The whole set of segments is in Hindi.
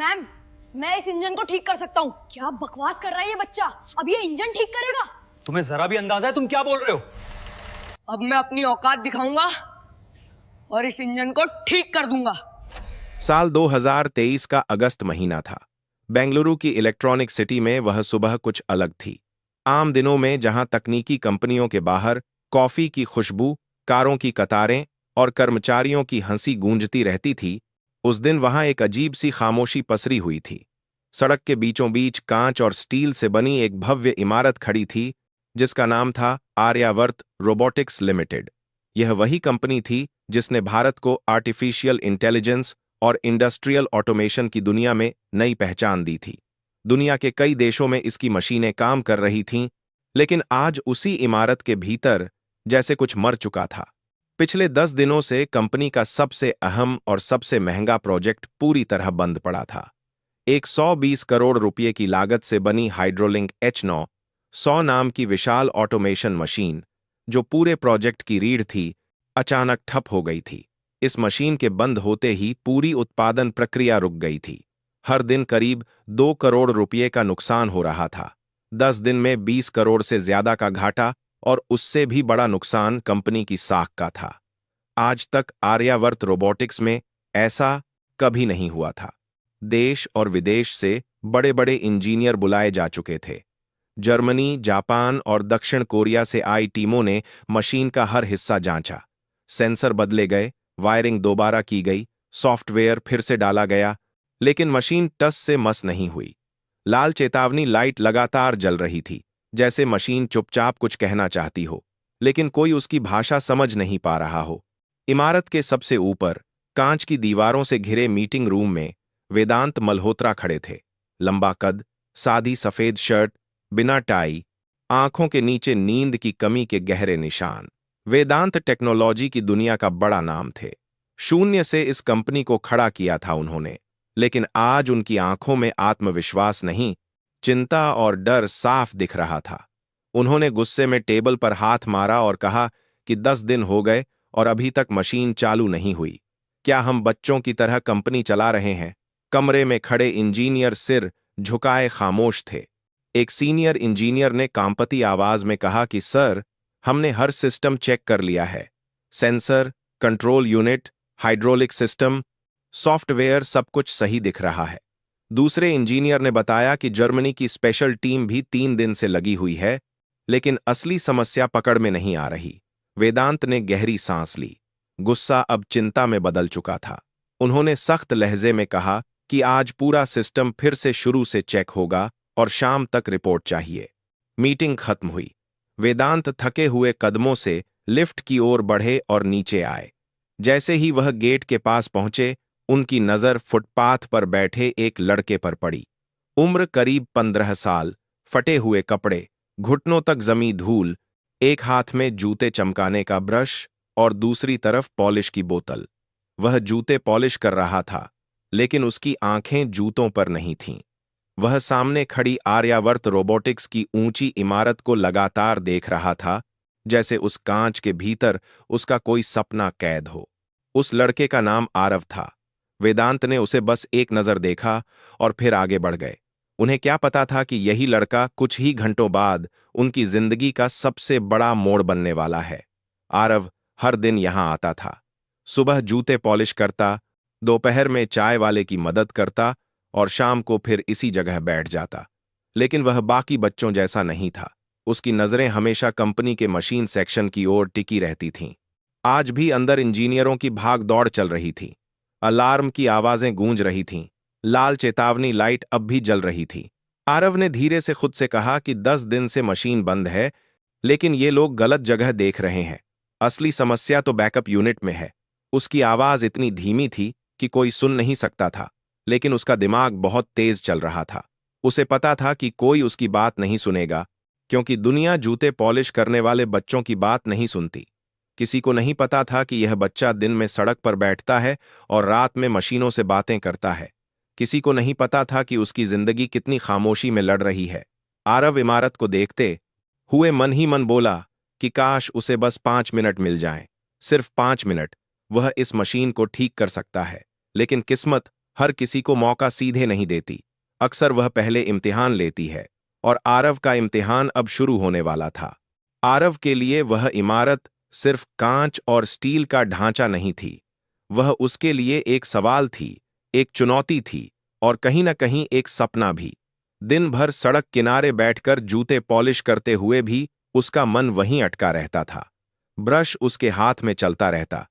मैम, मैं इस इंजन को ठीक कर सकता हूँ। क्या बकवास कर रहा है ये बच्चा? अब ये इंजन ठीक करेगा? तुम्हें जरा भी अंदाजा है तुम क्या बोल रहे हो? अब मैं अपनी औकात दिखाऊंगा और इस इंजन को ठीक कर दूंगा। साल 2023 का अगस्त महीना था। बेंगलुरु की इलेक्ट्रॉनिक सिटी में वह सुबह कुछ अलग थी। आम दिनों में जहां तकनीकी कंपनियों के बाहर कॉफी की खुशबू, कारों की कतारें और कर्मचारियों की हंसी गूंजती रहती थी, उस दिन वहां एक अजीब सी खामोशी पसरी हुई थी। सड़क के बीचों बीच कांच और स्टील से बनी एक भव्य इमारत खड़ी थी जिसका नाम था आर्यावर्त रोबोटिक्स लिमिटेड। यह वही कंपनी थी जिसने भारत को आर्टिफिशियल इंटेलिजेंस और इंडस्ट्रियल ऑटोमेशन की दुनिया में नई पहचान दी थी। दुनिया के कई देशों में इसकी मशीनें काम कर रही थीं, लेकिन आज उसी इमारत के भीतर जैसे कुछ मर चुका था। पिछले 10 दिनों से कंपनी का सबसे अहम और सबसे महंगा प्रोजेक्ट पूरी तरह बंद पड़ा था। एक 120 करोड़ रुपए की लागत से बनी हाइड्रोलिंक H9 100 नाम की विशाल ऑटोमेशन मशीन, जो पूरे प्रोजेक्ट की रीढ़ थी, अचानक ठप हो गई थी। इस मशीन के बंद होते ही पूरी उत्पादन प्रक्रिया रुक गई थी। हर दिन करीब 2 करोड़ रुपए का नुकसान हो रहा था। 10 दिन में 20 करोड़ से ज्यादा का घाटा और उससे भी बड़ा नुकसान कंपनी की साख का था। आज तक आर्यावर्त रोबोटिक्स में ऐसा कभी नहीं हुआ था। देश और विदेश से बड़े बड़े इंजीनियर बुलाए जा चुके थे। जर्मनी, जापान और दक्षिण कोरिया से आई टीमों ने मशीन का हर हिस्सा जांचा। सेंसर बदले गए, वायरिंग दोबारा की गई, सॉफ्टवेयर फिर से डाला गया, लेकिन मशीन टस से मस नहीं हुई। लाल चेतावनी लाइट लगातार जल रही थी, जैसे मशीन चुपचाप कुछ कहना चाहती हो, लेकिन कोई उसकी भाषा समझ नहीं पा रहा हो। इमारत के सबसे ऊपर कांच की दीवारों से घिरे मीटिंग रूम में वेदांत मल्होत्रा खड़े थे। लंबा कद, सादी सफेद शर्ट, बिना टाई, आंखों के नीचे नींद की कमी के गहरे निशान। वेदांत टेक्नोलॉजी की दुनिया का बड़ा नाम थे। शून्य से इस कंपनी को खड़ा किया था उन्होंने, लेकिन आज उनकी आंखों में आत्मविश्वास नहीं, चिंता और डर साफ दिख रहा था। उन्होंने गुस्से में टेबल पर हाथ मारा और कहा कि 10 दिन हो गए और अभी तक मशीन चालू नहीं हुई। क्या हम बच्चों की तरह कंपनी चला रहे हैं? कमरे में खड़े इंजीनियर सिर झुकाए खामोश थे। एक सीनियर इंजीनियर ने कांपती आवाज में कहा कि सर, हमने हर सिस्टम चेक कर लिया है। Sensor, control unit, hydraulic system, software, सब कुछ सही दिख रहा है। दूसरे इंजीनियर ने बताया कि जर्मनी की स्पेशल टीम भी 3 दिन से लगी हुई है, लेकिन असली समस्या पकड़ में नहीं आ रही। वेदांत ने गहरी सांस ली। गुस्सा अब चिंता में बदल चुका था। उन्होंने सख्त लहजे में कहा कि आज पूरा सिस्टम फिर से शुरू से चेक होगा और शाम तक रिपोर्ट चाहिए। मीटिंग खत्म हुई। वेदांत थके हुए कदमों से लिफ्ट की ओर बढ़े और नीचे आए। जैसे ही वह गेट के पास पहुंचे, उनकी नजर फुटपाथ पर बैठे एक लड़के पर पड़ी। उम्र करीब 15 साल, फटे हुए कपड़े, घुटनों तक जमी धूल, एक हाथ में जूते चमकाने का ब्रश और दूसरी तरफ पॉलिश की बोतल। वह जूते पॉलिश कर रहा था, लेकिन उसकी आंखें जूतों पर नहीं थीं। वह सामने खड़ी आर्यावर्त रोबोटिक्स की ऊंची इमारत को लगातार देख रहा था, जैसे उस कांच के भीतर उसका कोई सपना कैद हो। उस लड़के का नाम आरव था। वेदांत ने उसे बस एक नजर देखा और फिर आगे बढ़ गए। उन्हें क्या पता था कि यही लड़का कुछ ही घंटों बाद उनकी जिंदगी का सबसे बड़ा मोड़ बनने वाला है। आरव हर दिन यहां आता था। सुबह जूते पॉलिश करता, दोपहर में चाय वाले की मदद करता और शाम को फिर इसी जगह बैठ जाता। लेकिन वह बाकी बच्चों जैसा नहीं था। उसकी नजरें हमेशा कंपनी के मशीन सेक्शन की ओर टिकी रहती थीं। आज भी अंदर इंजीनियरों की भाग दौड़ चल रही थी। अलार्म की आवाजें गूंज रही थीं। लाल चेतावनी लाइट अब भी जल रही थी। आरव ने धीरे से खुद से कहा कि 10 दिन से मशीन बंद है, लेकिन ये लोग गलत जगह देख रहे हैं। असली समस्या तो बैकअप यूनिट में है। उसकी आवाज इतनी धीमी थी कि कोई सुन नहीं सकता था, लेकिन उसका दिमाग बहुत तेज चल रहा था। उसे पता था कि कोई उसकी बात नहीं सुनेगा, क्योंकि दुनिया जूते पॉलिश करने वाले बच्चों की बात नहीं सुनती। किसी को नहीं पता था कि यह बच्चा दिन में सड़क पर बैठता है और रात में मशीनों से बातें करता है। किसी को नहीं पता था कि उसकी जिंदगी कितनी खामोशी में लड़ रही है। आरव इमारत को देखते हुए मन ही मन बोला कि काश उसे बस 5 मिनट मिल जाएं। सिर्फ 5 मिनट। वह इस मशीन को ठीक कर सकता है, लेकिन किस्मत हर किसी को मौका सीधे नहीं देती। अक्सर वह पहले इम्तिहान लेती है, और आरव का इम्तिहान अब शुरू होने वाला था। आरव के लिए वह इमारत सिर्फ कांच और स्टील का ढांचा नहीं थी, वह उसके लिए एक सवाल थी, एक चुनौती थी, और कहीं न कहीं एक सपना भी। दिन भर सड़क किनारे बैठकर जूते पॉलिश करते हुए भी उसका मन वहीं अटका रहता था। ब्रश उसके हाथ में चलता रहता,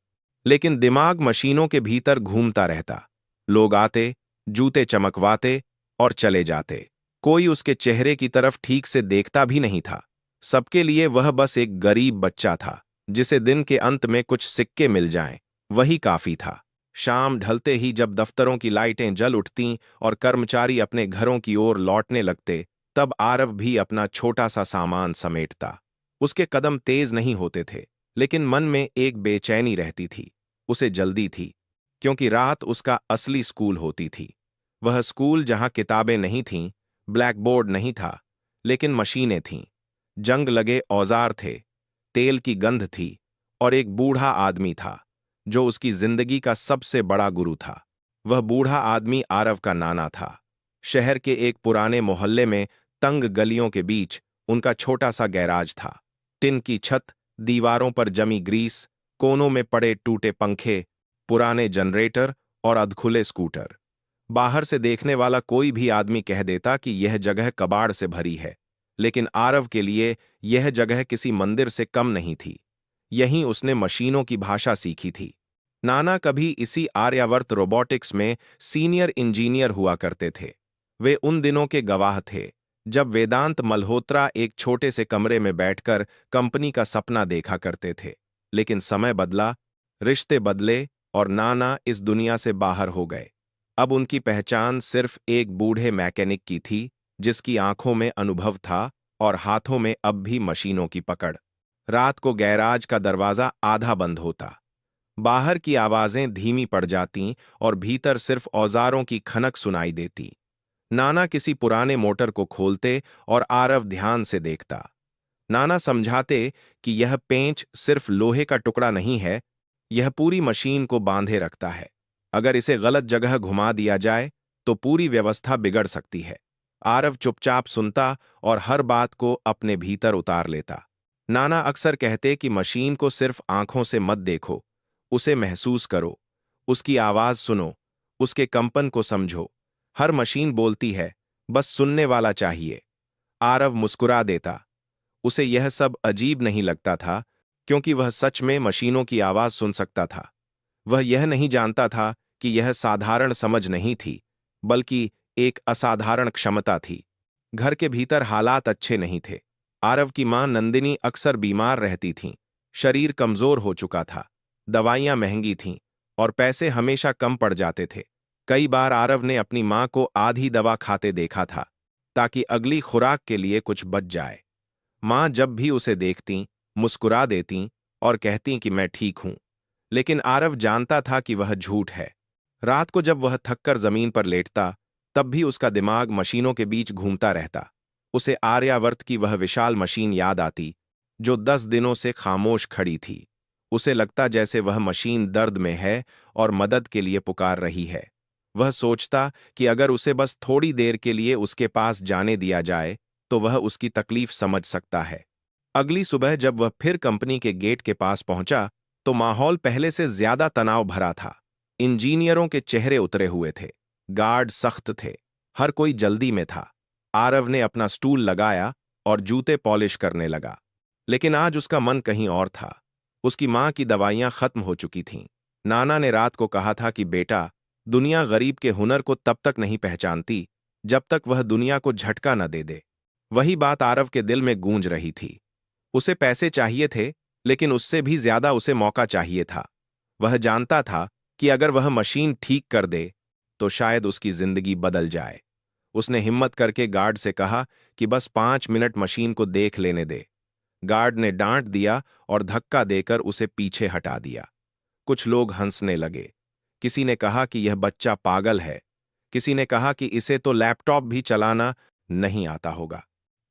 लेकिन दिमाग मशीनों के भीतर घूमता रहता। लोग आते, जूते चमकवाते और चले जाते। कोई उसके चेहरे की तरफ ठीक से देखता भी नहीं था। सबके लिए वह बस एक गरीब बच्चा था, जिसे दिन के अंत में कुछ सिक्के मिल जाएं, वही काफी था। शाम ढलते ही जब दफ्तरों की लाइटें जल उठतीं और कर्मचारी अपने घरों की ओर लौटने लगते, तब आरव भी अपना छोटा सा सामान समेटता। उसके कदम तेज नहीं होते थे, लेकिन मन में एक बेचैनी रहती थी। उसे जल्दी थी, क्योंकि रात उसका असली स्कूल होती थी। वह स्कूल जहां किताबें नहीं थीं, ब्लैक बोर्ड नहीं था, लेकिन मशीनें थीं, जंग लगे औजार थे, तेल की गंध थी, और एक बूढ़ा आदमी था जो उसकी जिंदगी का सबसे बड़ा गुरु था। वह बूढ़ा आदमी आरव का नाना था। शहर के एक पुराने मोहल्ले में तंग गलियों के बीच उनका छोटा सा गैराज था। टिन की छत, दीवारों पर जमी ग्रीस, कोनों में पड़े टूटे पंखे, पुराने जनरेटर और अधखुले स्कूटर। बाहर से देखने वाला कोई भी आदमी कह देता कि यह जगह कबाड़ से भरी है, लेकिन आरव के लिए यह जगह किसी मंदिर से कम नहीं थी। यहीं उसने मशीनों की भाषा सीखी थी। नाना कभी इसी आर्यावर्त रोबोटिक्स में सीनियर इंजीनियर हुआ करते थे। वे उन दिनों के गवाह थे जब वेदांत मल्होत्रा एक छोटे से कमरे में बैठकर कंपनी का सपना देखा करते थे। लेकिन समय बदला, रिश्ते बदले, और नाना इस दुनिया से बाहर हो गए। अब उनकी पहचान सिर्फ एक बूढ़े मैकेनिक की थी, जिसकी आंखों में अनुभव था और हाथों में अब भी मशीनों की पकड़। रात को गैराज का दरवाजा आधा बंद होता, बाहर की आवाजें धीमी पड़ जातीं और भीतर सिर्फ औजारों की खनक सुनाई देती। नाना किसी पुराने मोटर को खोलते और आरव ध्यान से देखता। नाना समझाते कि यह पेंच सिर्फ लोहे का टुकड़ा नहीं है, यह पूरी मशीन को बांधे रखता है। अगर इसे गलत जगह घुमा दिया जाए तो पूरी व्यवस्था बिगड़ सकती है। आरव चुपचाप सुनता और हर बात को अपने भीतर उतार लेता। नाना अक्सर कहते कि मशीन को सिर्फ आंखों से मत देखो, उसे महसूस करो, उसकी आवाज सुनो, उसके कंपन को समझो। हर मशीन बोलती है, बस सुनने वाला चाहिए। आरव मुस्कुरा देता। उसे यह सब अजीब नहीं लगता था, क्योंकि वह सच में मशीनों की आवाज सुन सकता था। वह यह नहीं जानता था कि यह साधारण समझ नहीं थी, बल्कि एक असाधारण क्षमता थी। घर के भीतर हालात अच्छे नहीं थे। आरव की मां नंदिनी अक्सर बीमार रहती थीं, शरीर कमजोर हो चुका था, दवाइयां महंगी थीं, और पैसे हमेशा कम पड़ जाते थे। कई बार आरव ने अपनी मां को आधी दवा खाते देखा था, ताकि अगली खुराक के लिए कुछ बच जाए। मां जब भी उसे देखतीं, मुस्कुरा देतीं और कहतीं कि मैं ठीक हूं, लेकिन आरव जानता था कि वह झूठ है। रात को जब वह थककर जमीन पर लेटता, तब भी उसका दिमाग मशीनों के बीच घूमता रहता। उसे आर्यावर्त की वह विशाल मशीन याद आती, जो 10 दिनों से खामोश खड़ी थी। उसे लगता जैसे वह मशीन दर्द में है और मदद के लिए पुकार रही है। वह सोचता कि अगर उसे बस थोड़ी देर के लिए उसके पास जाने दिया जाए, तो वह उसकी तकलीफ समझ सकता है। अगली सुबह जब वह फिर कंपनी के गेट के पास पहुंचा, तो माहौल पहले से ज्यादा तनाव भरा था। इंजीनियरों के चेहरे उतरे हुए थे, गार्ड सख्त थे, हर कोई जल्दी में था। आरव ने अपना स्टूल लगाया और जूते पॉलिश करने लगा। लेकिन आज उसका मन कहीं और था। उसकी मां की दवाइयां खत्म हो चुकी थीं। नाना ने रात को कहा था कि बेटा, दुनिया गरीब के हुनर को तब तक नहीं पहचानती जब तक वह दुनिया को झटका न दे दे। वही बात आरव के दिल में गूंज रही थी। उसे पैसे चाहिए थे, लेकिन उससे भी ज्यादा उसे मौका चाहिए था। वह जानता था कि अगर वह मशीन ठीक कर दे तो शायद उसकी जिंदगी बदल जाए। उसने हिम्मत करके गार्ड से कहा कि बस 5 मिनट मशीन को देख लेने दे। गार्ड ने डांट दिया और धक्का देकर उसे पीछे हटा दिया। कुछ लोग हंसने लगे। किसी ने कहा कि यह बच्चा पागल है, किसी ने कहा कि इसे तो लैपटॉप भी चलाना नहीं आता होगा।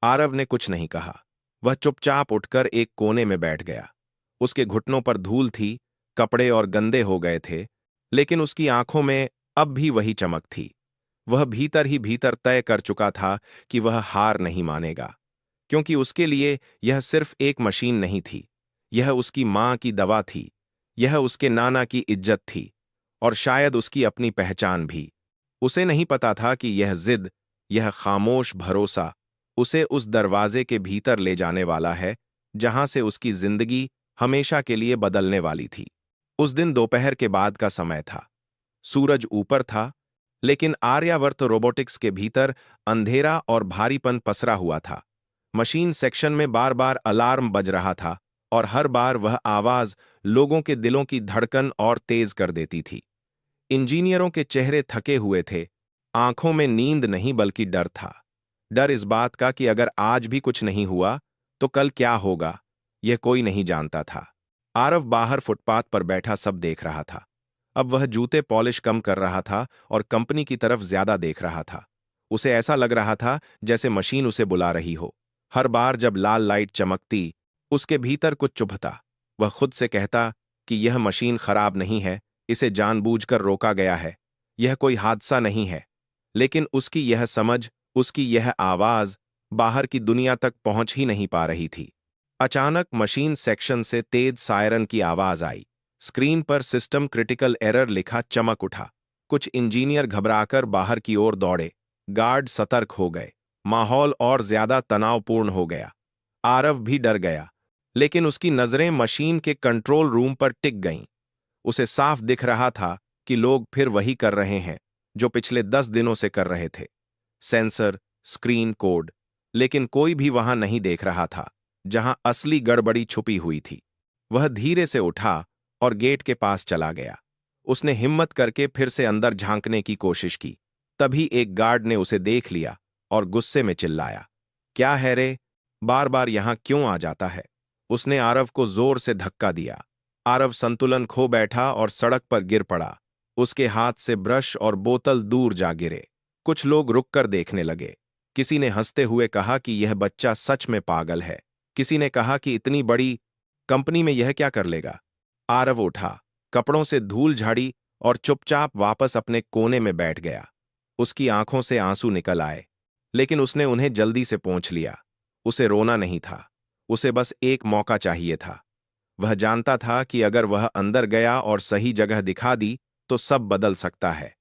आरव ने कुछ नहीं कहा। वह चुपचाप उठकर एक कोने में बैठ गया। उसके घुटनों पर धूल थी, कपड़े और गंदे हो गए थे, लेकिन उसकी आंखों में अब भी वही चमक थी। वह भीतर ही भीतर तय कर चुका था कि वह हार नहीं मानेगा, क्योंकि उसके लिए यह सिर्फ एक मशीन नहीं थी, यह उसकी मां की दवा थी, यह उसके नाना की इज्जत थी, और शायद उसकी अपनी पहचान भी। उसे नहीं पता था कि यह जिद, यह खामोश भरोसा उसे उस दरवाजे के भीतर ले जाने वाला है जहां से उसकी जिंदगी हमेशा के लिए बदलने वाली थी। उस दिन दोपहर के बाद का समय था। सूरज ऊपर था, लेकिन आर्यावर्त रोबोटिक्स के भीतर अंधेरा और भारीपन पसरा हुआ था। मशीन सेक्शन में बार बार अलार्म बज रहा था, और हर बार वह आवाज लोगों के दिलों की धड़कन और तेज कर देती थी। इंजीनियरों के चेहरे थके हुए थे, आंखों में नींद नहीं बल्कि डर था। डर इस बात का कि अगर आज भी कुछ नहीं हुआ तो कल क्या होगा, यह कोई नहीं जानता था। आरव बाहर फुटपाथ पर बैठा सब देख रहा था। अब वह जूते पॉलिश कम कर रहा था और कंपनी की तरफ ज्यादा देख रहा था। उसे ऐसा लग रहा था जैसे मशीन उसे बुला रही हो। हर बार जब लाल लाइट चमकती, उसके भीतर कुछ चुभता। वह खुद से कहता कि यह मशीन खराब नहीं है, इसे जानबूझकर रोका गया है, यह कोई हादसा नहीं है। लेकिन उसकी यह समझ, उसकी यह आवाज बाहर की दुनिया तक पहुंच ही नहीं पा रही थी। अचानक मशीन सेक्शन से तेज सायरन की आवाज आई। स्क्रीन पर सिस्टम क्रिटिकल एरर लिखा चमक उठा। कुछ इंजीनियर घबराकर बाहर की ओर दौड़े। गार्ड सतर्क हो गए। माहौल और ज्यादा तनावपूर्ण हो गया। आरव भी डर गया, लेकिन उसकी नजरें मशीन के कंट्रोल रूम पर टिक गईं। उसे साफ दिख रहा था कि लोग फिर वही कर रहे हैं जो पिछले 10 दिनों से कर रहे थे। सेंसर, स्क्रीन, कोड, लेकिन कोई भी वहां नहीं देख रहा था जहां असली गड़बड़ी छुपी हुई थी। वह धीरे से उठा और गेट के पास चला गया। उसने हिम्मत करके फिर से अंदर झांकने की कोशिश की। तभी एक गार्ड ने उसे देख लिया और गुस्से में चिल्लाया, क्या है रे, बार बार यहां क्यों आ जाता है? उसने आरव को जोर से धक्का दिया। आरव संतुलन खो बैठा और सड़क पर गिर पड़ा। उसके हाथ से ब्रश और बोतल दूर जा गिरे। कुछ लोग रुककर देखने लगे। किसी ने हंसते हुए कहा कि यह बच्चा सच में पागल है। किसी ने कहा कि इतनी बड़ी कंपनी में यह क्या कर लेगा। आरव उठा, कपड़ों से धूल झाड़ी और चुपचाप वापस अपने कोने में बैठ गया। उसकी आंखों से आंसू निकल आए, लेकिन उसने उन्हें जल्दी से पोंछ लिया। उसे रोना नहीं था, उसे बस एक मौका चाहिए था। वह जानता था कि अगर वह अंदर गया और सही जगह दिखा दी तो सब बदल सकता है।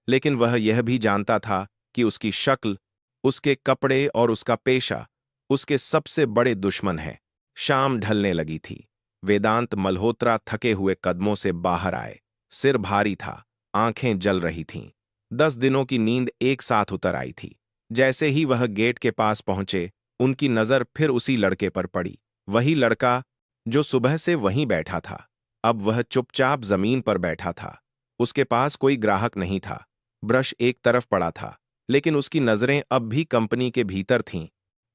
लेकिन वह यह भी जानता था कि उसकी शक्ल, उसके कपड़े और उसका पेशा उसके सबसे बड़े दुश्मन हैं। शाम ढलने लगी थी। वेदांत मल्होत्रा थके हुए कदमों से बाहर आए। सिर भारी था, आंखें जल रही थीं। 10 दिनों की नींद एक साथ उतर आई थी। जैसे ही वह गेट के पास पहुंचे, उनकी नजर फिर उसी लड़के पर पड़ी। वही लड़का जो सुबह से वहीं बैठा था। अब वह चुपचाप जमीन पर बैठा था। उसके पास कोई ग्राहक नहीं था। ब्रश एक तरफ पड़ा था, लेकिन उसकी नजरें अब भी कंपनी के भीतर थीं।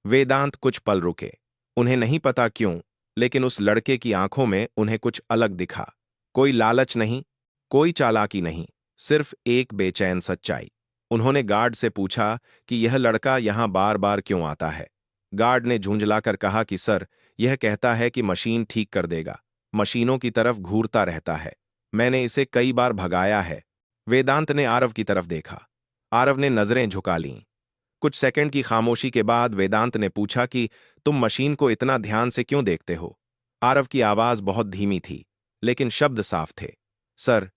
वेदांत कुछ पल रुके। उन्हें नहीं पता क्यों, लेकिन उस लड़के की आंखों में उन्हें कुछ अलग दिखा। कोई लालच नहीं, कोई चालाकी नहीं, सिर्फ एक बेचैन सच्चाई। उन्होंने गार्ड से पूछा कि यह लड़का यहां बार बार क्यों आता है। गार्ड ने झुंझलाकर कहा कि सर, यह कहता है कि मशीन ठीक कर देगा, मशीनों की तरफ घूरता रहता है। मैंने इसे कई बार भगाया है। वेदांत ने आरव की तरफ देखा। आरव ने नजरें झुका लीं। कुछ सेकंड की खामोशी के बाद वेदांत ने पूछा कि तुम मशीन को इतना ध्यान से क्यों देखते हो? आरव की आवाज बहुत धीमी थी, लेकिन शब्द साफ थे। सर,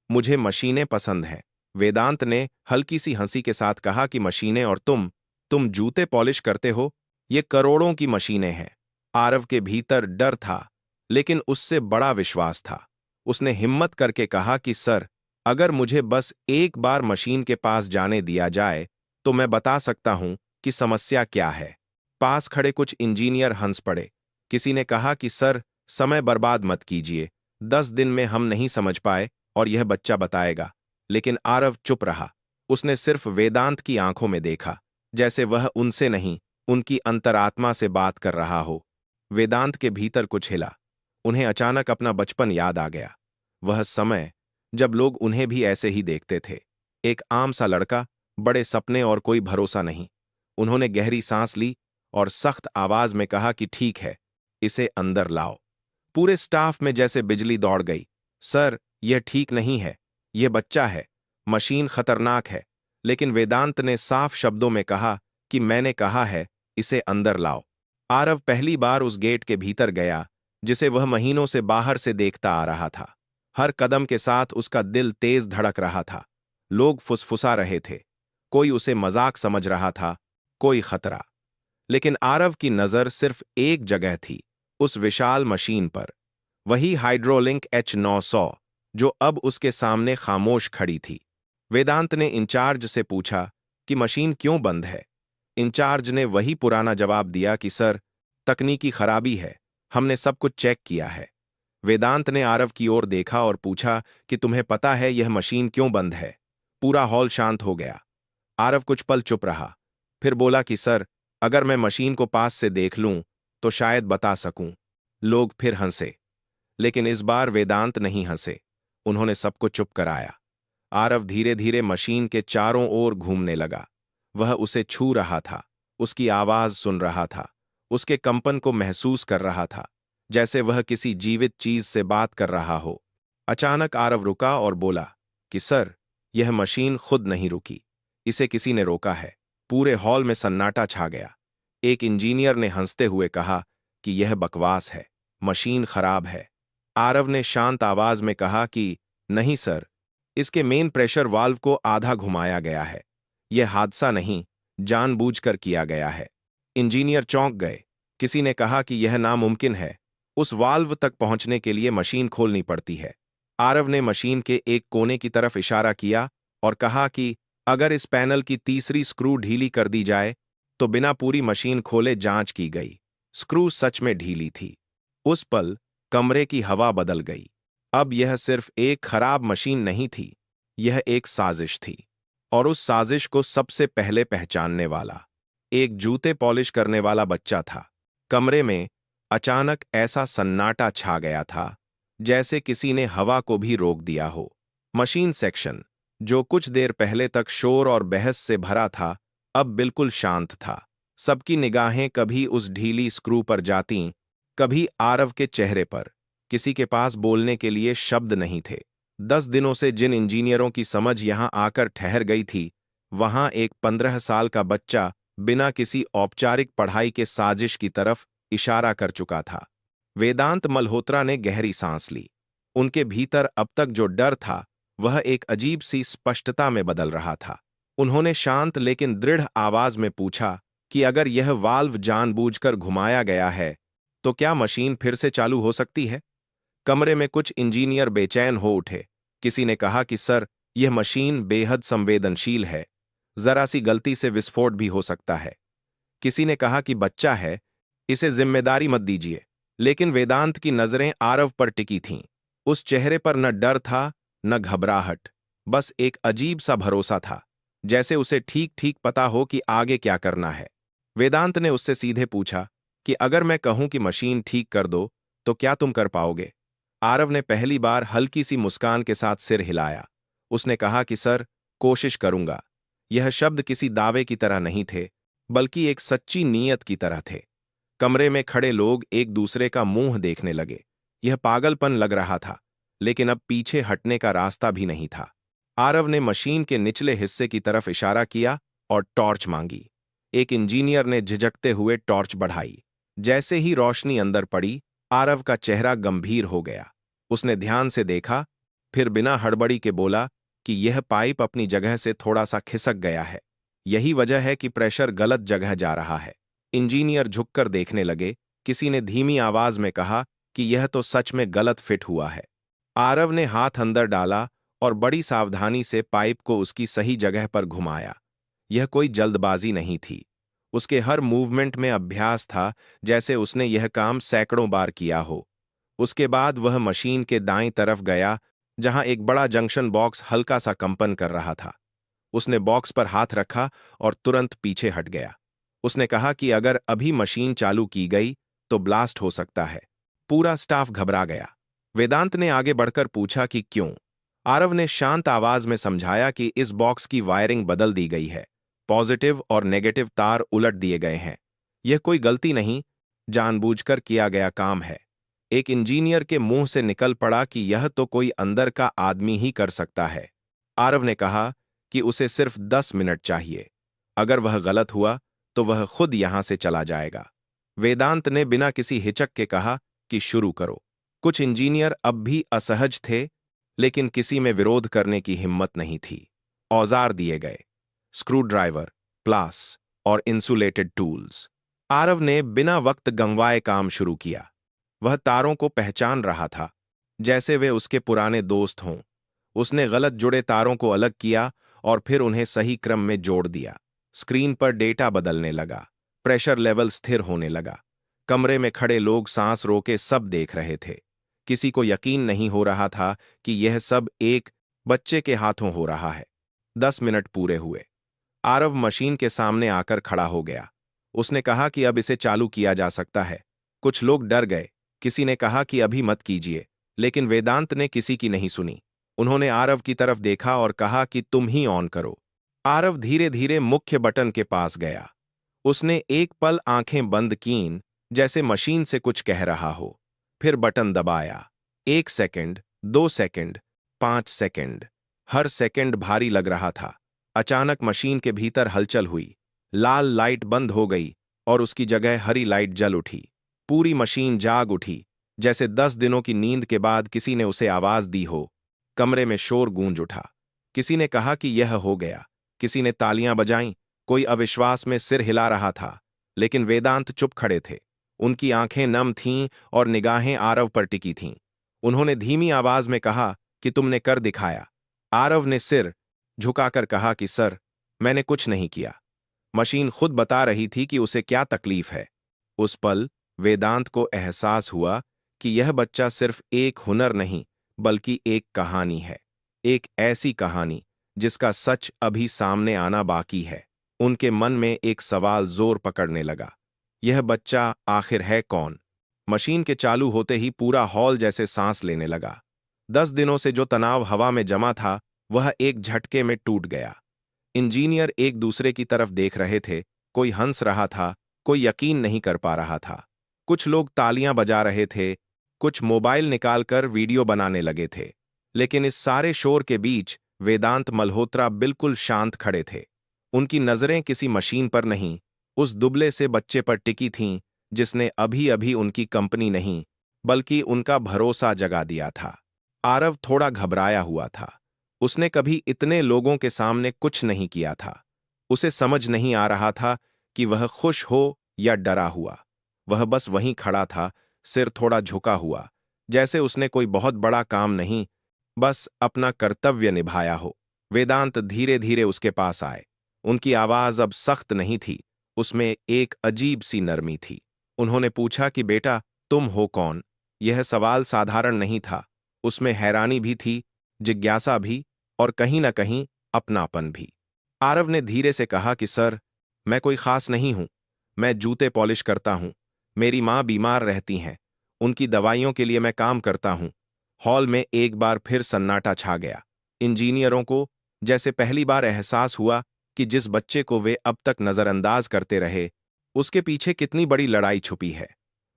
मुझे मशीनें पसंद हैं। वेदांत ने हल्की सी हंसी के साथ कहा कि मशीनें और तुम जूते पॉलिश करते हो, ये करोड़ों की मशीनें हैं। आरव के भीतर डर था, लेकिन उससे बड़ा विश्वास था। उसने हिम्मत करके कहा कि सर, अगर मुझे बस एक बार मशीन के पास जाने दिया जाए तो मैं बता सकता हूं कि समस्या क्या है। पास खड़े कुछ इंजीनियर हंस पड़े। किसी ने कहा कि सर, समय बर्बाद मत कीजिए, 10 दिन में हम नहीं समझ पाए और यह बच्चा बताएगा। लेकिन आरव चुप रहा। उसने सिर्फ वेदांत की आंखों में देखा, जैसे वह उनसे नहीं, उनकी अंतरात्मा से बात कर रहा हो। वेदांत के भीतर कुछ हिला। उन्हें अचानक अपना बचपन याद आ गया। वह समय जब लोग उन्हें भी ऐसे ही देखते थे। एक आम सा लड़का, बड़े सपने और कोई भरोसा नहीं। उन्होंने गहरी सांस ली और सख्त आवाज में कहा कि ठीक है, इसे अंदर लाओ। पूरे स्टाफ में जैसे बिजली दौड़ गई। सर, यह ठीक नहीं है, यह बच्चा है, मशीन खतरनाक है, लेकिन वेदांत ने साफ शब्दों में कहा कि मैंने कहा है, इसे अंदर लाओ। आरव पहली बार उस गेट के भीतर गया जिसे वह महीनों से बाहर से देखता आ रहा था। हर कदम के साथ उसका दिल तेज धड़क रहा था। लोग फुसफुसा रहे थे, कोई उसे मजाक समझ रहा था, कोई खतरा। लेकिन आरव की नजर सिर्फ एक जगह थी, उस विशाल मशीन पर, वही हाइड्रोलिंक H900 जो अब उसके सामने खामोश खड़ी थी। वेदांत ने इंचार्ज से पूछा कि मशीन क्यों बंद है। इंचार्ज ने वही पुराना जवाब दिया कि सर, तकनीकी खराबी है, हमने सब कुछ चेक किया है। वेदांत ने आरव की ओर देखा और पूछा कि तुम्हें पता है यह मशीन क्यों बंद है। पूरा हॉल शांत हो गया। आरव कुछ पल चुप रहा, फिर बोला कि सर, अगर मैं मशीन को पास से देख लूं तो शायद बता सकूं। लोग फिर हंसे, लेकिन इस बार वेदांत नहीं हंसे। उन्होंने सबको चुप कराया। आरव धीरे धीरे मशीन के चारों ओर घूमने लगा। वह उसे छू रहा था, उसकी आवाज सुन रहा था, उसके कंपन को महसूस कर रहा था, जैसे वह किसी जीवित चीज से बात कर रहा हो। अचानक आरव रुका और बोला कि सर, यह मशीन खुद नहीं रुकी, इसे किसी ने रोका है। पूरे हॉल में सन्नाटा छा गया। एक इंजीनियर ने हंसते हुए कहा कि यह बकवास है, मशीन खराब है। आरव ने शांत आवाज में कहा कि नहीं सर, इसके मेन प्रेशर वाल्व को आधा घुमाया गया है। यह हादसा नहीं, जानबूझकर किया गया है। इंजीनियर चौंक गए। किसी ने कहा कि यह नामुमकिन है, उस वाल्व तक पहुंचने के लिए मशीन खोलनी पड़ती है। आरव ने मशीन के एक कोने की तरफ इशारा किया और कहा कि अगर इस पैनल की तीसरी स्क्रू ढीली कर दी जाए तो बिना पूरी मशीन खोले जांच की गई। स्क्रू सच में ढीली थी। उस पल कमरे की हवा बदल गई। अब यह सिर्फ एक खराब मशीन नहीं थी, यह एक साजिश थी। और उस साजिश को सबसे पहले पहचानने वाला एक जूते पॉलिश करने वाला बच्चा था। कमरे में अचानक ऐसा सन्नाटा छा गया था जैसे किसी ने हवा को भी रोक दिया हो। मशीन सेक्शन, जो कुछ देर पहले तक शोर और बहस से भरा था, अब बिल्कुल शांत था। सबकी निगाहें कभी उस ढीली स्क्रू पर जातीं, कभी आरव के चेहरे पर। किसी के पास बोलने के लिए शब्द नहीं थे। 10 दिनों से जिन इंजीनियरों की समझ यहां आकर ठहर गई थी, वहां एक 15 साल का बच्चा बिना किसी औपचारिक पढ़ाई के साजिश की तरफ इशारा कर चुका था। वेदांत मल्होत्रा ने गहरी सांस ली। उनके भीतर अब तक जो डर था वह एक अजीब सी स्पष्टता में बदल रहा था। उन्होंने शांत लेकिन दृढ़ आवाज में पूछा कि अगर यह वाल्व जानबूझकर घुमाया गया है तो क्या मशीन फिर से चालू हो सकती है? कमरे में कुछ इंजीनियर बेचैन हो उठे। किसी ने कहा कि सर, यह मशीन बेहद संवेदनशील है, जरा सी गलती से विस्फोट भी हो सकता है। किसी ने कहा कि बच्चा है, इसे जिम्मेदारी मत दीजिए। लेकिन वेदांत की नजरें आरव पर टिकी थीं। उस चेहरे पर न डर था न घबराहट, बस एक अजीब सा भरोसा था, जैसे उसे ठीक ठीक पता हो कि आगे क्या करना है। वेदांत ने उससे सीधे पूछा कि अगर मैं कहूं कि मशीन ठीक कर दो तो क्या तुम कर पाओगे? आरव ने पहली बार हल्की सी मुस्कान के साथ सिर हिलाया। उसने कहा कि सर, कोशिश करूंगा। यह शब्द किसी दावे की तरह नहीं थे, बल्कि एक सच्ची नीयत की तरह थे। कमरे में खड़े लोग एक दूसरे का मुंह देखने लगे। यह पागलपन लग रहा था, लेकिन अब पीछे हटने का रास्ता भी नहीं था। आरव ने मशीन के निचले हिस्से की तरफ इशारा किया और टॉर्च मांगी। एक इंजीनियर ने झिझकते हुए टॉर्च बढ़ाई। जैसे ही रोशनी अंदर पड़ी, आरव का चेहरा गंभीर हो गया। उसने ध्यान से देखा, फिर बिना हड़बड़ी के बोला कि यह पाइप अपनी जगह से थोड़ा सा खिसक गया है। यही वजह है कि प्रेशर गलत जगह जा रहा है। इंजीनियर झुककर देखने लगे। किसी ने धीमी आवाज में कहा कि यह तो सच में गलत फिट हुआ है। आरव ने हाथ अंदर डाला और बड़ी सावधानी से पाइप को उसकी सही जगह पर घुमाया। यह कोई जल्दबाजी नहीं थी। उसके हर मूवमेंट में अभ्यास था, जैसे उसने यह काम सैकड़ों बार किया हो। उसके बाद वह मशीन के दाईं तरफ गया, जहां एक बड़ा जंक्शन बॉक्स हल्का सा कंपन कर रहा था। उसने बॉक्स पर हाथ रखा और तुरंत पीछे हट गया। उसने कहा कि अगर अभी मशीन चालू की गई तो ब्लास्ट हो सकता है। पूरा स्टाफ घबरा गया। वेदांत ने आगे बढ़कर पूछा कि क्यों? आरव ने शांत आवाज में समझाया कि इस बॉक्स की वायरिंग बदल दी गई है। पॉजिटिव और नेगेटिव तार उलट दिए गए हैं। यह कोई गलती नहीं, जानबूझकर किया गया काम है। एक इंजीनियर के मुंह से निकल पड़ा कि यह तो कोई अंदर का आदमी ही कर सकता है। आरव ने कहा कि उसे सिर्फ 10 मिनट चाहिए। अगर वह गलत हुआ तो वह खुद यहां से चला जाएगा। वेदांत ने बिना किसी हिचक के कहा कि शुरू करो। कुछ इंजीनियर अब भी असहज थे, लेकिन किसी में विरोध करने की हिम्मत नहीं थी। औजार दिए गए, स्क्रू ड्राइवर, प्लास और इंसुलेटेड टूल्स। आरव ने बिना वक्त गंवाए काम शुरू किया। वह तारों को पहचान रहा था, जैसे वे उसके पुराने दोस्त हों। उसने गलत जुड़े तारों को अलग किया और फिर उन्हें सही क्रम में जोड़ दिया। स्क्रीन पर डेटा बदलने लगा, प्रेशर लेवल स्थिर होने लगा। कमरे में खड़े लोग सांस रोके सब देख रहे थे। किसी को यकीन नहीं हो रहा था कि यह सब एक बच्चे के हाथों हो रहा है। 10 मिनट पूरे हुए। आरव मशीन के सामने आकर खड़ा हो गया। उसने कहा कि अब इसे चालू किया जा सकता है। कुछ लोग डर गए, किसी ने कहा कि अभी मत कीजिए, लेकिन वेदांत ने किसी की नहीं सुनी। उन्होंने आरव की तरफ देखा और कहा कि तुम ही ऑन करो। आरव धीरे धीरे मुख्य बटन के पास गया। उसने एक पल आंखें बंद कीं, जैसे मशीन से कुछ कह रहा हो। फिर बटन दबाया। 1 सेकंड, 2 सेकंड, 5 सेकंड। हर सेकंड भारी लग रहा था। अचानक मशीन के भीतर हलचल हुई। लाल लाइट बंद हो गई और उसकी जगह हरी लाइट जल उठी। पूरी मशीन जाग उठी, जैसे 10 दिनों की नींद के बाद किसी ने उसे आवाज दी हो। कमरे में शोर गूंज उठा। किसी ने कहा कि यह हो गया, किसी ने तालियां बजाईं, कोई अविश्वास में सिर हिला रहा था। लेकिन वेदांत चुप खड़े थे। उनकी आंखें नम थीं और निगाहें आरव पर टिकी थीं। उन्होंने धीमी आवाज में कहा कि तुमने कर दिखाया। आरव ने सिर झुकाकर कहा कि सर, मैंने कुछ नहीं किया। मशीन खुद बता रही थी कि उसे क्या तकलीफ है। उस पल वेदांत को एहसास हुआ कि यह बच्चा सिर्फ एक हुनर नहीं, बल्कि एक कहानी है। एक ऐसी कहानी जिसका सच अभी सामने आना बाकी है। उनके मन में एक सवाल जोर पकड़ने लगा, यह बच्चा आखिर है कौन? मशीन के चालू होते ही पूरा हॉल जैसे सांस लेने लगा। 10 दिनों से जो तनाव हवा में जमा था, वह एक झटके में टूट गया। इंजीनियर एक दूसरे की तरफ देख रहे थे। कोई हंस रहा था, कोई यकीन नहीं कर पा रहा था। कुछ लोग तालियां बजा रहे थे, कुछ मोबाइल निकालकर वीडियो बनाने लगे थे। लेकिन इस सारे शोर के बीच वेदांत मल्होत्रा बिल्कुल शांत खड़े थे। उनकी नजरें किसी मशीन पर नहीं, उस दुबले से बच्चे पर टिकी थीं जिसने अभी अभी उनकी कंपनी नहीं, बल्कि उनका भरोसा जगा दिया था। आरव थोड़ा घबराया हुआ था। उसने कभी इतने लोगों के सामने कुछ नहीं किया था। उसे समझ नहीं आ रहा था कि वह खुश हो या डरा हुआ। वह बस वहीं खड़ा था, सिर थोड़ा झुका हुआ, जैसे उसने कोई बहुत बड़ा काम नहीं, बस अपना कर्तव्य निभाया हो। वेदांत धीरे धीरे उसके पास आए। उनकी आवाज अब सख्त नहीं थी, उसमें एक अजीब सी नरमी थी। उन्होंने पूछा कि बेटा, तुम हो कौन? यह सवाल साधारण नहीं था। उसमें हैरानी भी थी, जिज्ञासा भी, और कहीं न कहीं अपनापन भी। आरव ने धीरे से कहा कि सर, मैं कोई खास नहीं हूं। मैं जूते पॉलिश करता हूं। मेरी मां बीमार रहती हैं, उनकी दवाइयों के लिए मैं काम करता हूं। हॉल में एक बार फिर सन्नाटा छा गया। इंजीनियरों को जैसे पहली बार एहसास हुआ कि जिस बच्चे को वे अब तक नजरअंदाज करते रहे, उसके पीछे कितनी बड़ी लड़ाई छुपी है।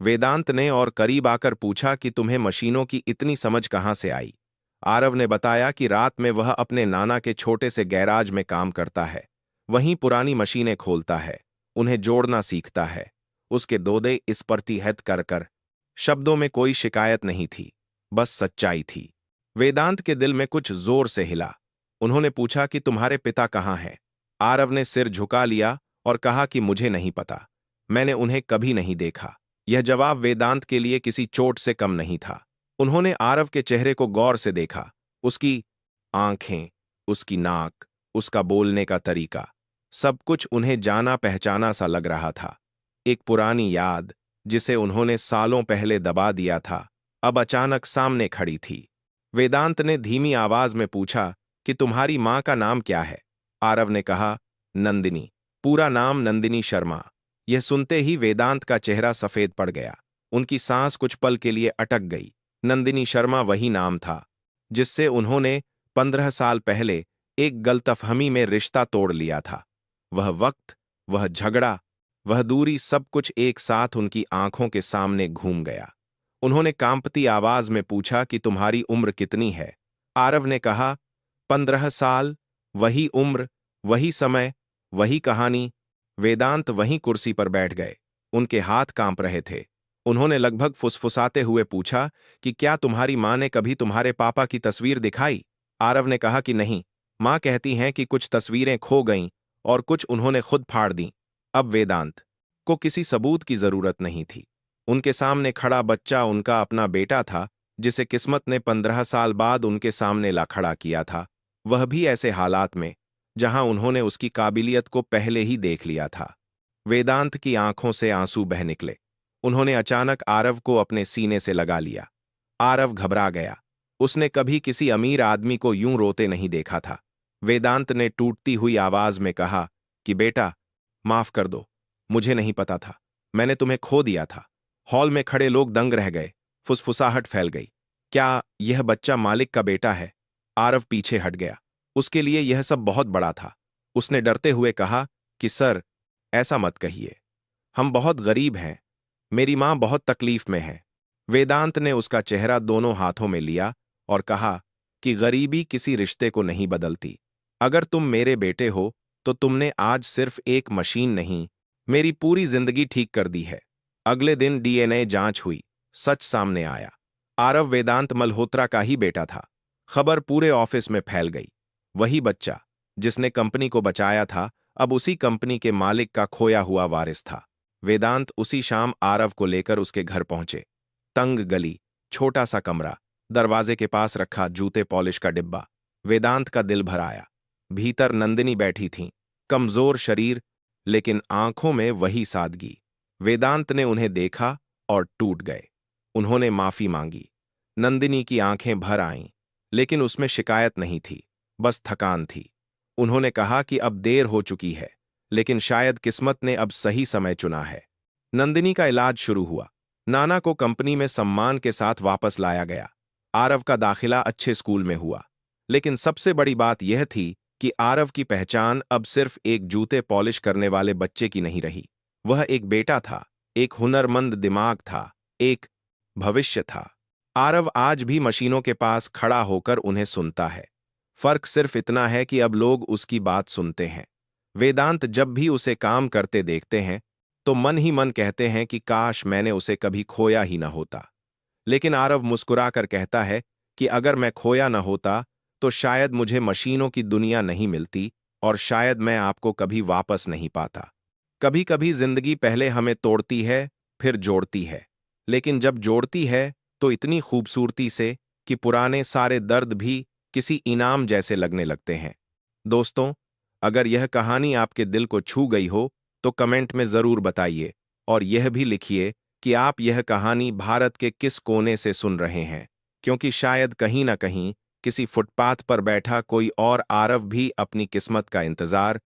वेदांत ने और करीब आकर पूछा कि तुम्हें मशीनों की इतनी समझ कहां से आई? आरव ने बताया कि रात में वह अपने नाना के छोटे से गैराज में काम करता है। वहीं पुरानी मशीनें खोलता है, उन्हें जोड़ना सीखता है। उसके दोदे इस पर तिहत कर शब्दों में कोई शिकायत नहीं थी, बस सच्चाई थी। वेदांत के दिल में कुछ जोर से हिला। उन्होंने पूछा कि तुम्हारे पिता कहाँ हैं? आरव ने सिर झुका लिया और कहा कि मुझे नहीं पता, मैंने उन्हें कभी नहीं देखा। यह जवाब वेदांत के लिए किसी चोट से कम नहीं था। उन्होंने आरव के चेहरे को गौर से देखा। उसकी आंखें, उसकी नाक, उसका बोलने का तरीका, सब कुछ उन्हें जाना पहचाना सा लग रहा था। एक पुरानी याद जिसे उन्होंने सालों पहले दबा दिया था, अब अचानक सामने खड़ी थी। वेदांत ने धीमी आवाज में पूछा कि तुम्हारी मां का नाम क्या है? आरव ने कहा, नंदिनी। पूरा नाम नंदिनी शर्मा। यह सुनते ही वेदांत का चेहरा सफेद पड़ गया। उनकी सांस कुछ पल के लिए अटक गई। नंदिनी शर्मा वही नाम था जिससे उन्होंने 15 साल पहले एक गलतफहमी में रिश्ता तोड़ लिया था। वह वक्त, वह झगड़ा, वह दूरी, सब कुछ एक साथ उनकी आंखों के सामने घूम गया। उन्होंने कांपती आवाज में पूछा कि तुम्हारी उम्र कितनी है? आरव ने कहा, 15 साल, वही उम्र, वही समय, वही कहानी। वेदांत वहीं कुर्सी पर बैठ गए। उनके हाथ कांप रहे थे। उन्होंने लगभग फुसफुसाते हुए पूछा कि क्या तुम्हारी माँ ने कभी तुम्हारे पापा की तस्वीर दिखाई? आरव ने कहा कि नहीं, माँ कहती हैं कि कुछ तस्वीरें खो गईं और कुछ उन्होंने खुद फाड़ दी। अब वेदांत को किसी सबूत की जरूरत नहीं थी। उनके सामने खड़ा बच्चा उनका अपना बेटा था, जिसे किस्मत ने 15 साल बाद उनके सामने ला खड़ा किया था, वह भी ऐसे हालात में जहां उन्होंने उसकी काबिलियत को पहले ही देख लिया था। वेदांत की आंखों से आंसू बह निकले। उन्होंने अचानक आरव को अपने सीने से लगा लिया। आरव घबरा गया। उसने कभी किसी अमीर आदमी को यूं रोते नहीं देखा था। वेदांत ने टूटती हुई आवाज में कहा कि बेटा, माफ कर दो, मुझे नहीं पता था, मैंने तुम्हें खो दिया था। हॉल में खड़े लोग दंग रह गए। फुसफुसाहट फैल गई। क्या यह बच्चा मालिक का बेटा है? आरव पीछे हट गया। उसके लिए यह सब बहुत बड़ा था। उसने डरते हुए कहा कि सर, ऐसा मत कहिए, हम बहुत गरीब हैं, मेरी मां बहुत तकलीफ में है। वेदांत ने उसका चेहरा दोनों हाथों में लिया और कहा कि गरीबी किसी रिश्ते को नहीं बदलती। अगर तुम मेरे बेटे हो तो तुमने आज सिर्फ एक मशीन नहीं, मेरी पूरी जिंदगी ठीक कर दी है। अगले दिन डीएनए जांच हुई। सच सामने आया। आरव वेदांत मल्होत्रा का ही बेटा था। खबर पूरे ऑफिस में फैल गई। वही बच्चा जिसने कंपनी को बचाया था, अब उसी कंपनी के मालिक का खोया हुआ वारिस था। वेदांत उसी शाम आरव को लेकर उसके घर पहुंचे। तंग गली, छोटा सा कमरा, दरवाजे के पास रखा जूते पॉलिश का डिब्बा। वेदांत का दिल भर आया। भीतर नंदिनी बैठी थीं, कमजोर शरीर, लेकिन आंखों में वही सादगी। वेदांत ने उन्हें देखा और टूट गए। उन्होंने माफी मांगी। नंदिनी की आंखें भर आईं, लेकिन उसमें शिकायत नहीं थी, बस थकान थी। उन्होंने कहा कि अब देर हो चुकी है, लेकिन शायद किस्मत ने अब सही समय चुना है। नंदिनी का इलाज शुरू हुआ। नाना को कंपनी में सम्मान के साथ वापस लाया गया। आरव का दाखिला अच्छे स्कूल में हुआ। लेकिन सबसे बड़ी बात यह थी कि आरव की पहचान अब सिर्फ एक जूते पॉलिश करने वाले बच्चे की नहीं रही। वह एक बेटा था, एक हुनरमंद दिमाग था, एक भविष्य था। आरव आज भी मशीनों के पास खड़ा होकर उन्हें सुनता है। फर्क सिर्फ इतना है कि अब लोग उसकी बात सुनते हैं। वेदांत जब भी उसे काम करते देखते हैं तो मन ही मन कहते हैं कि काश मैंने उसे कभी खोया ही न होता। लेकिन आरव मुस्कुराकर कहता है कि अगर मैं खोया न होता तो शायद मुझे मशीनों की दुनिया नहीं मिलती और शायद मैं आपको कभी वापस नहीं पाता। कभी कभी जिंदगी पहले हमें तोड़ती है, फिर जोड़ती है, लेकिन जब जोड़ती है तो इतनी खूबसूरती से कि पुराने सारे दर्द भी किसी इनाम जैसे लगने लगते हैं। दोस्तों, अगर यह कहानी आपके दिल को छू गई हो तो कमेंट में जरूर बताइए और यह भी लिखिए कि आप यह कहानी भारत के किस कोने से सुन रहे हैं, क्योंकि शायद कहीं ना कहीं किसी फुटपाथ पर बैठा कोई और आरव भी अपनी किस्मत का इंतजार